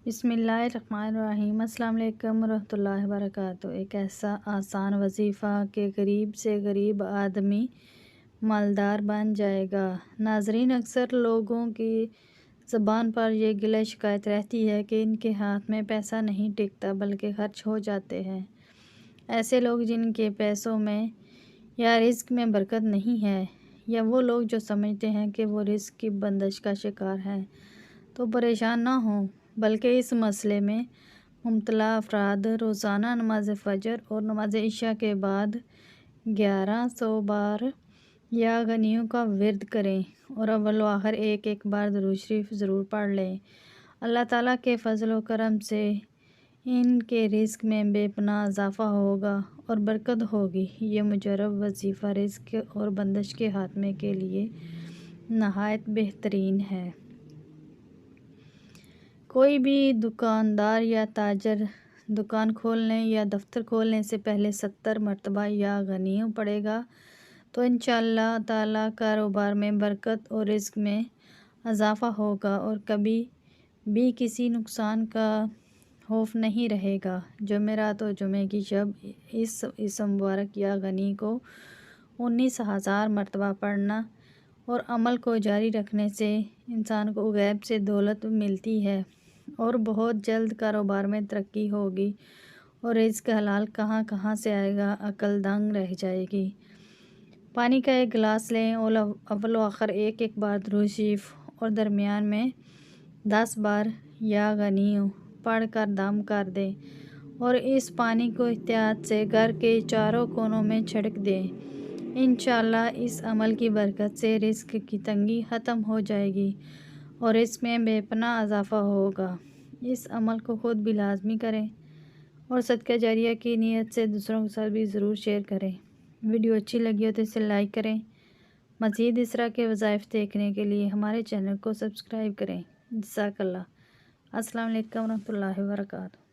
بسم اللہ الرحمن الرحیم۔ السلام علیکم ورحمۃ اللہ وبرکاتہ۔ ایک ایسا آسان وظیفہ کہ غریب سے غریب آدمی مالدار بن جائے گا۔ ناظرین، اکثر لوگوں کی زبان پر یہ گلہ شکایت رہتی ہے کہ ان کے ہاتھ میں پیسہ نہیں ٹکتا بلکہ خرچ ہو جاتے ہیں۔ ایسے لوگ جن کے پیسوں میں یا رزق میں برکت نہیں ہے، یا وہ لوگ جو سمجھتے ہیں کہ وہ رزق کی بندش کا شکار ہیں، تو پریشان نہ ہوں، بلکہ اس مسئلے میں مبتلا افراد روزانہ نماز فجر اور نماز عشاء کے بعد 1100 بار یا غنیوں کا ورد کریں اور اول و آخر ایک بار درود شریف ضرور پڑھ لیں۔ اللہ تعالیٰ کے فضل و کرم سے ان کے رزق میں بے پناہ اضافہ ہوگا اور برکت ہوگی۔ یہ مجرب وظیفہ رزق اور بندش کے خاتمے کے لیے نہایت بہترین ہے۔ کوئی بھی دکاندار یا تاجر دکان کھولنے یا دفتر کھولنے سے پہلے 70 مرتبہ یا غنیوں پڑھے گا تو انشاءاللہ تعالیٰ کاروبار میں برکت اور رزق میں اضافہ ہوگا اور کبھی بھی کسی نقصان کا خوف نہیں رہے گا۔ جمعرات و جمعے کی شب اس مبارک یا غنی کو 19,000 مرتبہ پڑھنا اور عمل کو جاری رکھنے سے انسان کو غیب سے دولت ملتی ہے اور بہت جلد کاروبار میں ترقی ہوگی اور رزق حلال کہاں کہاں سے آئے گا، عقل دنگ رہ جائے گی۔ پانی کا ایک گلاس لیں اور اول و آخر ایک بار درود شریف اور درمیان میں 10 بار یا غنیوں پڑھ کر دم کر دیں اور اس پانی کو احتیاط سے گھر کے چاروں کونوں میں چھڑک دیں۔ انشاءاللہ اس عمل کی برکت سے رزق کی تنگی ختم ہو جائے گی اور رزق میں بے پناہ اضافہ ہوگا۔ اس عمل کو خود بھی لازمی کریں اور صدقہ جاریہ کی نیت سے دوسروں کے ساتھ بھی ضرور شیئر کریں۔ ویڈیو اچھی لگی ہو تو اسے لائک کریں۔ مزید اس طرح کے وظائف دیکھنے کے لیے ہمارے چینل کو سبسکرائب کریں۔ جزاک اللہ۔ السلام علیکم ورحمۃ اللہ وبرکاتہ۔